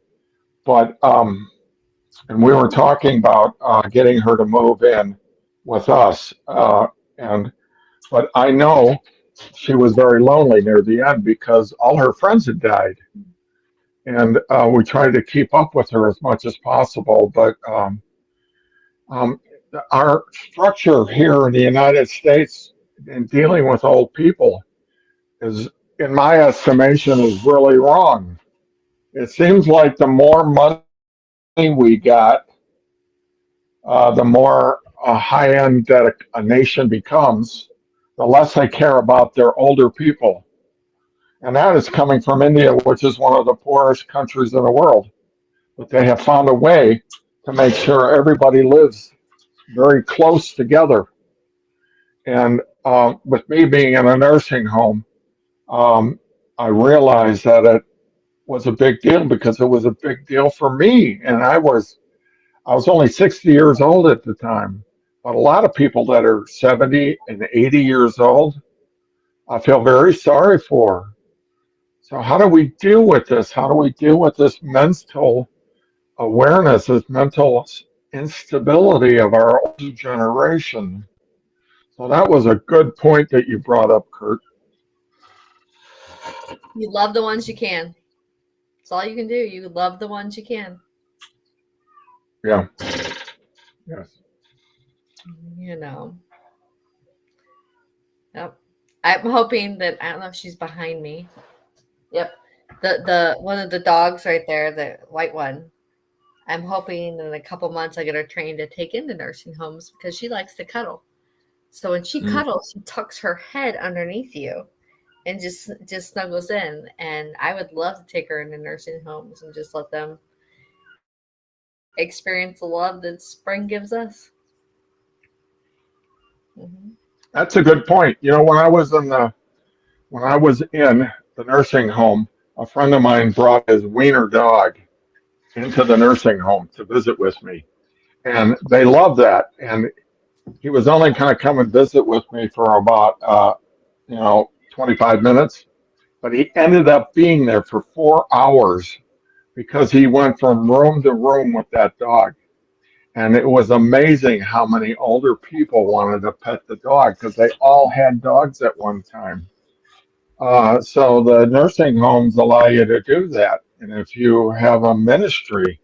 But and we were talking about getting her to move in with us. But I know she was very lonely near the end because all her friends had died, and we tried to keep up with her as much as possible. But um, our structure here in the United States in dealing with old people is, in my estimation, is really wrong. It seems like the more money we got, the more high end that a nation becomes, the less they care about their older people. And that is coming from India, which is one of the poorest countries in the world. But they have found a way to make sure everybody lives very close together. And with me being in a nursing home, I realized that it was a big deal because it was a big deal for me. And I was only 60 years old at the time. But a lot of people that are 70 and 80 years old, I feel very sorry for. So how do we deal with this? How do we deal with this mental awareness, this mental instability of our older generation? So that was a good point that you brought up, Kurt. You love the ones you can. That's all you can do. You love the ones you can. Yeah. Yes. Yep. I'm hoping that, I don't know if she's behind me. Yep. The one of the dogs right there, the white one. I'm hoping in a couple months I get her trained to take into nursing homes because she likes to cuddle. So when she cuddles, she tucks her head underneath you and just snuggles in. And I would love to take her into nursing homes and just let them experience the love that spring gives us. Mm-hmm. That's a good point. When I was in the nursing home, a friend of mine brought his wiener dog into the nursing home to visit with me, and they loved that. And he was only going to come and visit with me for about 25 minutes, but he ended up being there for 4 hours because he went from room to room with that dog. And it was amazing how many older people wanted to pet the dog because they all had dogs at one time. So the nursing homes allow you to do that. And if you have a ministry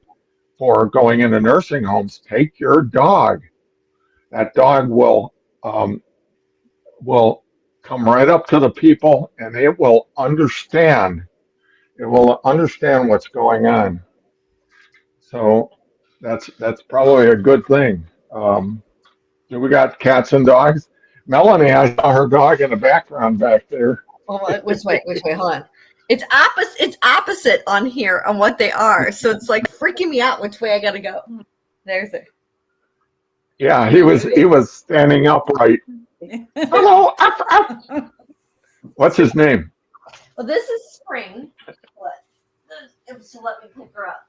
for going into nursing homes, take your dog. That dog will come right up to the people and it will understand. It will understand what's going on. So that's probably a good thing. Do we got cats and dogs? Melanie, I saw her dog in the background back there. Oh, which way? Which way? Hold on. It's opposite. It's opposite on here on what they are. So it's like freaking me out. Which way I gotta go? There's it. Yeah, he was standing upright. Hello, up, up. What's his name? Well, this is Spring. What? So let me pick her up.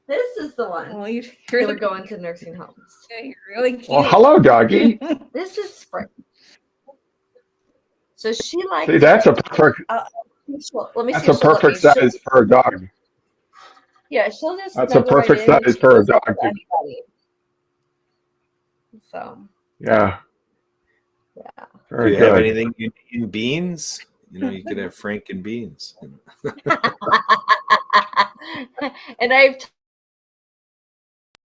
This is the one. Well, you're They really, were going to nursing homes. you're really cute. Well, hello, doggy. This is Spring. So she likes. See, that's a perfect. Let me That's see a if she'll let perfect me. She'll- size for a dog. Yeah, she'll just. That's a snuggle right perfect in and size for a she'll dog. talk to anybody. So Yeah, yeah. Do very you have good. anything in beans? You know, you could have Frank and beans. And I've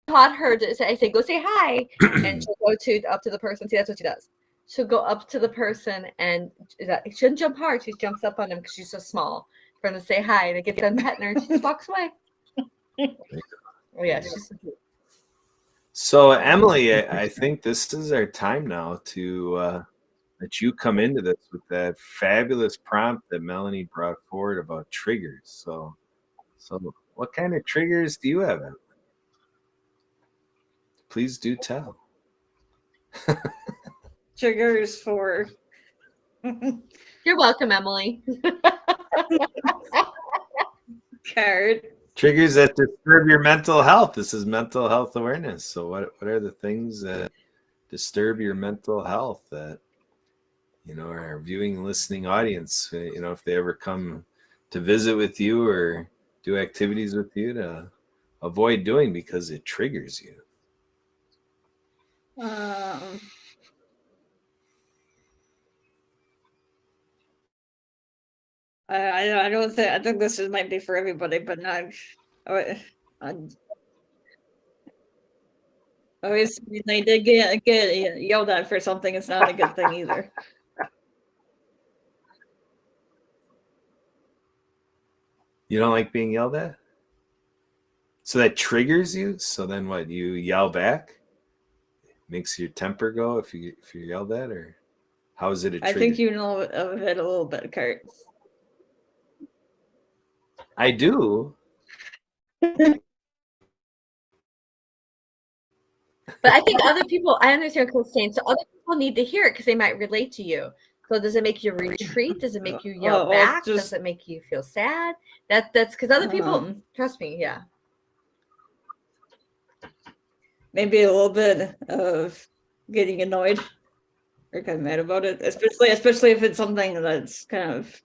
taught her to say, I say, go say hi, and she'll go up to the person. See, that's what she does. She'll go up to the person, and she doesn't jump hard. She jumps up on them because she's so small for them to say hi. To get them petting her, she just walks away. Oh yeah, she's so cute. So, Emily, I think this is our time now to let you come into this with that fabulous prompt that Melanie brought forward about triggers. So what kind of triggers do you have, Emily? Please do tell. Triggers for You're welcome, Emily. card. Triggers that disturb your mental health. This is mental health awareness. So what are the things that disturb your mental health that, you know, our viewing and listening audience, you know, if they ever come to visit with you or do activities with you, to avoid doing because it triggers you? I don't think, I think this might be for everybody, but not. Always, when they did get yelled at for something, it's not a good thing either. You don't like being yelled at? So that triggers you? So then what, you yell back? Makes your temper go if you're yelled at, or how is it a trigger? I think you know of it a little bit, Kurt. I do. But I think other people, I understand what Cole's saying. So other people need to hear it because they might relate to you. So does it make you retreat? Does it make you yell Well, back? Does it make you feel sad? That's because other people, trust me, yeah. Maybe a little bit of getting annoyed or kind of mad about it, especially if it's something that's kind of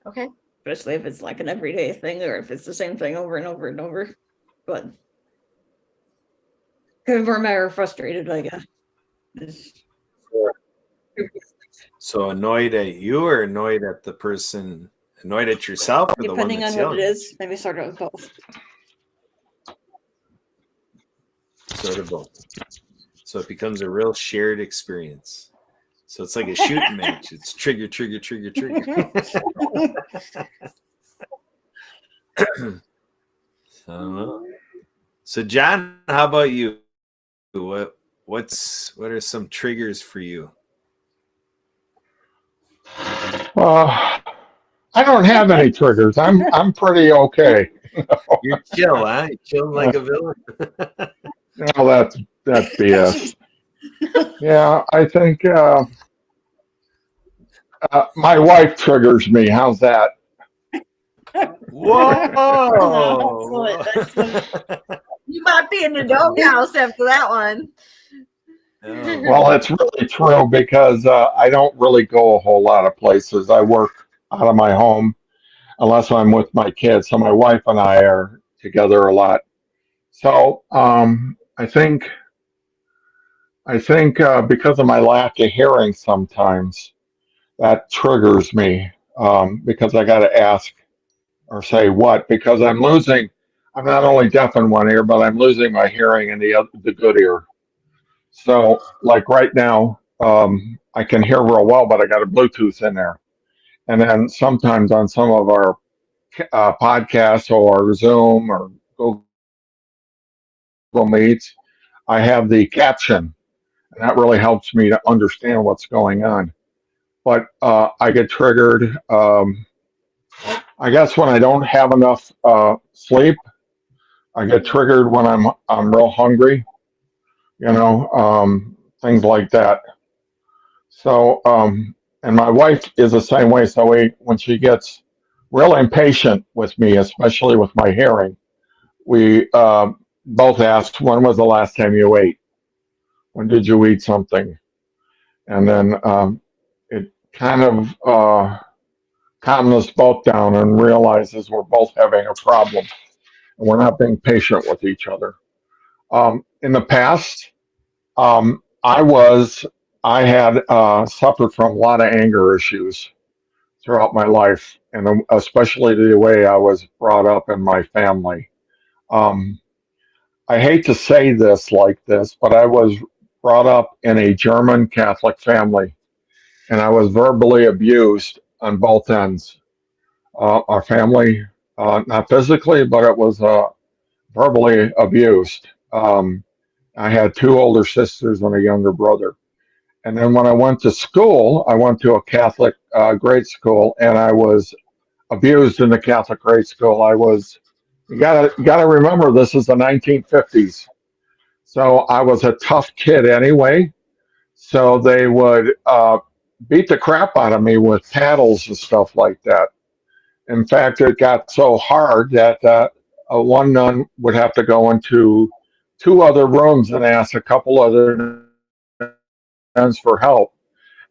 Okay. Especially if it's like an everyday thing or if it's the same thing over and over and over. But kind of more matter of frustrated, I guess. So annoyed at you or annoyed at the person, annoyed at yourself, or Depending the one on that's what it yelling? is, maybe sort of both. Sort of both. So it becomes a real shared experience. So it's like a shooting match. It's trigger, trigger, trigger, trigger. So John, how about you? What are some triggers for you? I don't have any triggers. I'm pretty okay. You're chill, huh? You're chilling like a villain. No, that's BS. Yeah, I think my wife triggers me. How's that? Whoa! You might be in the doghouse after that one. Oh. Well, it's really true because I don't really go a whole lot of places. I work out of my home unless I'm with my kids. So my wife and I are together a lot. So I think because of my lack of hearing sometimes that triggers me, because I got to ask or say what, because I'm losing. I'm not only deaf in one ear, but I'm losing my hearing in the good ear. So like right now, I can hear real well, but I got a Bluetooth in there. And then sometimes on some of our podcasts or Zoom or Google Meets, I have the caption, and that really helps me to understand what's going on. But I get triggered. I guess when I don't have enough sleep, I get triggered when I'm real hungry. Things like that. So, and my wife is the same way. So when she gets real impatient with me, especially with my hearing, we both asked, when was the last time you ate? When did you eat something? And then it kind of calms us both down and realizes we're both having a problem and we're not being patient with each other. In the past, I had suffered from a lot of anger issues throughout my life, and especially the way I was brought up in my family. Um, I hate to say this like this, but I was brought up in a German Catholic family, and I was verbally abused on both ends. Our family, not physically, but it was verbally abused. I had two older sisters and a younger brother. And then when I went to school, I went to a Catholic grade school, and I was abused in the Catholic grade school. You gotta remember, this is the 1950s. So I was a tough kid anyway. So they would beat the crap out of me with paddles and stuff like that. In fact, it got so hard that one nun would have to go into two other rooms and ask a couple other nuns for help,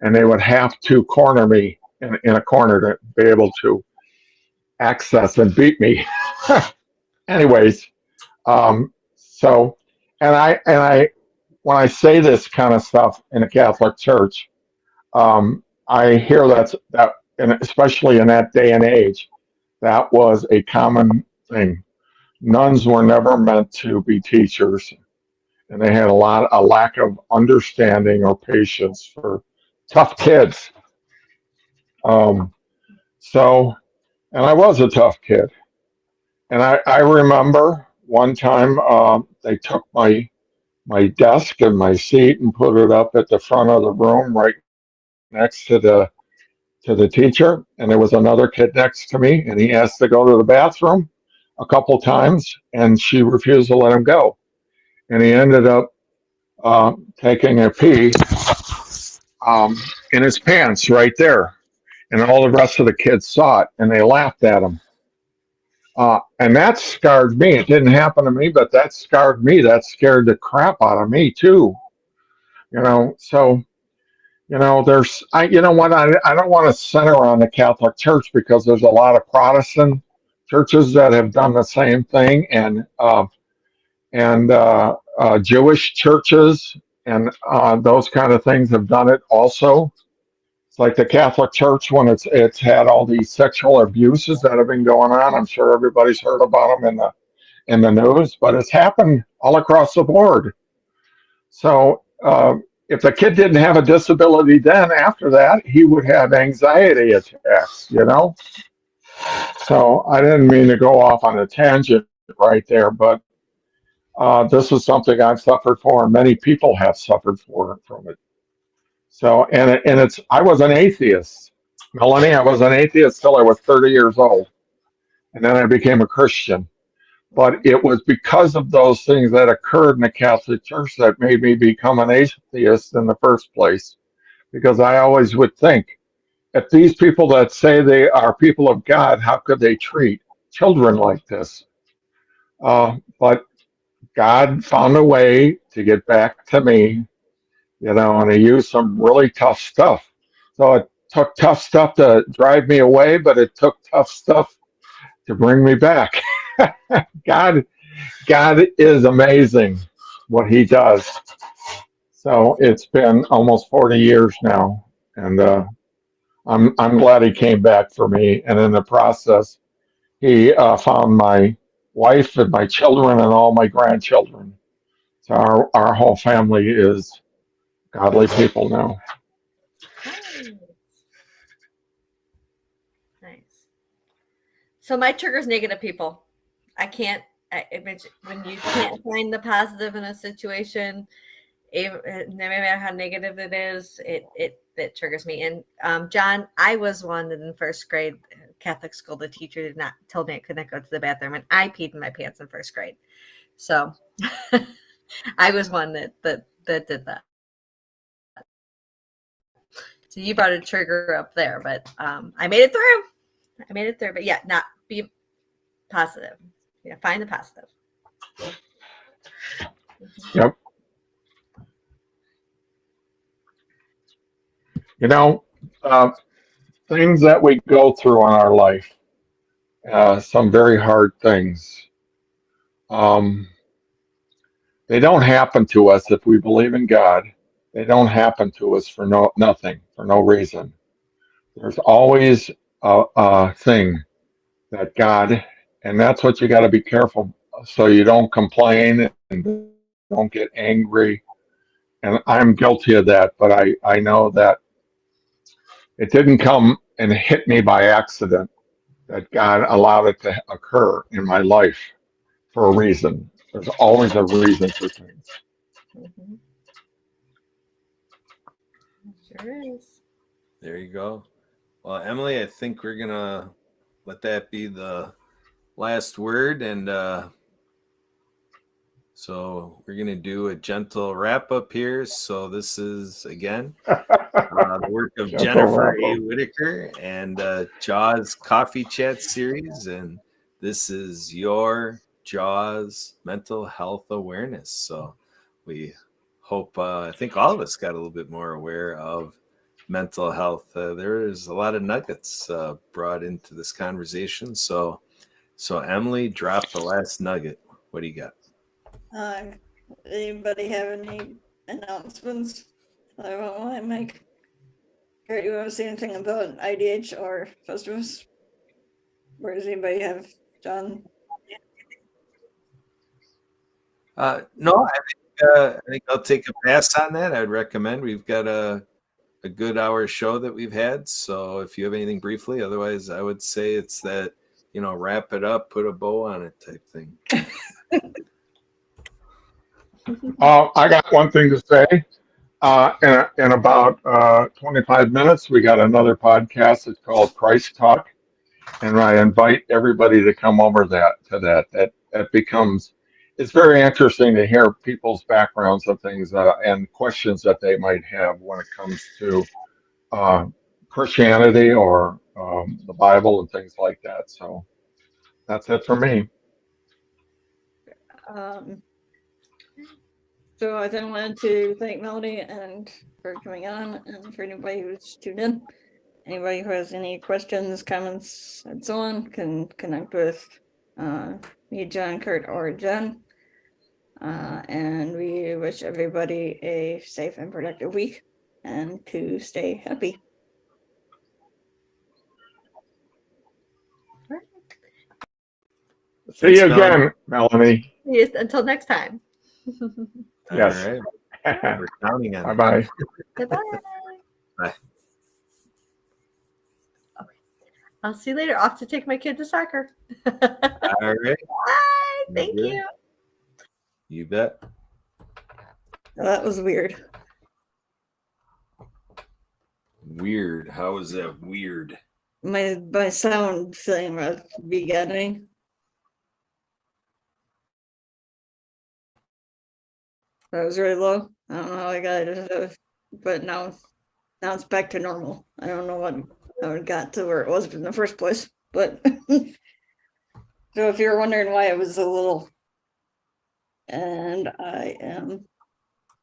and they would have to corner me in a corner to be able to access and beat me. Anyways, so and I when I say this kind of stuff in a Catholic church, I hear that, and especially in that day and age, that was a common thing. Nuns were never meant to be teachers, and they had a lack of understanding or patience for tough kids. Um, so, and I was a tough kid, and I remember one time they took my desk and my seat and put it up at the front of the room, right next to the teacher, and there was another kid next to me, and he asked to go to the bathroom a couple times, and she refused to let him go, and he ended up taking a pee in his pants right there, and all the rest of the kids saw it, and they laughed at him. And that scarred me. It didn't happen to me, but that scarred me. That scared the crap out of me too. So you know what, I don't want to center on the Catholic Church, because there's a lot of Protestant churches that have done the same thing, and Jewish churches and those kind of things have done it also. It's like the Catholic Church, when it's had all these sexual abuses that have been going on. I'm sure everybody's heard about them in the news, but it's happened all across the board. So if the kid didn't have a disability then, after that, he would have anxiety attacks, So I didn't mean to go off on a tangent right there, but this is something I've suffered for, and many people have suffered from it. So, and I was an atheist. Melanie, I was an atheist till I was 30 years old. And then I became a Christian. But it was because of those things that occurred in the Catholic Church that made me become an atheist in the first place. Because I always would think, if these people that say they are people of God, how could they treat children like this? But God found a way to get back to me, and he used some really tough stuff. So it took tough stuff to drive me away, but it took tough stuff to bring me back. God is amazing. what he does. So it's been almost 40 years now, and I'm glad he came back for me. And in the process, he found my wife and my children and all my grandchildren. So our whole family is godly people now. Nice. Nice. So my trigger is negative people. I can't. When you can't find the positive in a situation, no matter how negative it is, it triggers me. And John, I was one that in first grade, Catholic school, the teacher told me I couldn't go to the bathroom, and I peed in my pants in first grade. So I was one that did that. So you brought a trigger up there, but I made it through. But yeah, not be positive. Yeah, find the positive. Yep. You know, things that we go through in our life, some very hard things, um, they don't happen to us if we believe in God. They don't happen to us for nothing, for no reason. There's always a thing that God, and that's what you got to be careful so you don't complain and don't get angry. And I'm guilty of that, but I know that it didn't come and hit me by accident, that God allowed it to occur in my life for a reason. There's always a reason for things. Mm-hmm. Sure is. There you go. Well, Emily, I think we're gonna let that be the last word, and so we're gonna do a gentle wrap up here. So this is again the work of Gentle Jennifer wrap A. up. Whitaker and Jaws Coffee Chat series, and this is your Jaws mental health awareness. So we hope I think all of us got a little bit more aware of mental health. There is a lot of nuggets brought into this conversation. So Emily, drop the last nugget. What do you got? Anybody have any announcements I want to make? Or you want to say anything about IDH or Festivus? Or does anybody have, John? No, I think I'll take a pass on that. I'd recommend. We've got a good hour show that we've had. So if you have anything briefly, otherwise I would say it's that, wrap it up, put a bow on it type thing. I got one thing to say. In about 25 minutes, we got another podcast. It's called Christ Talk, and I invite everybody to come over to that. That becomes, it's very interesting to hear people's backgrounds of things and questions that they might have when it comes to Christianity or the Bible and things like that. So that's it for me. So I then wanted to thank Melody and for coming on, and for anybody who's tuned in. Anybody who has any questions, comments, and so on can connect with me, John, Kurt, or Jen. And we wish everybody a safe and productive week, and to stay happy. See you again, Melanie. Yes, until next time. Yes. All right. We're counting on it. Bye-bye. Goodbye. Bye. Okay. I'll see you later. Off to take my kid to soccer. All right. Bye. Thank Good. you. You bet. That was weird. Weird. How is that weird? My sound thing was beginning. That was really low. I don't know how I got it, but now it's back to normal. I don't know how it got to where it was in the first place, but so if you're wondering why it was a little, and I am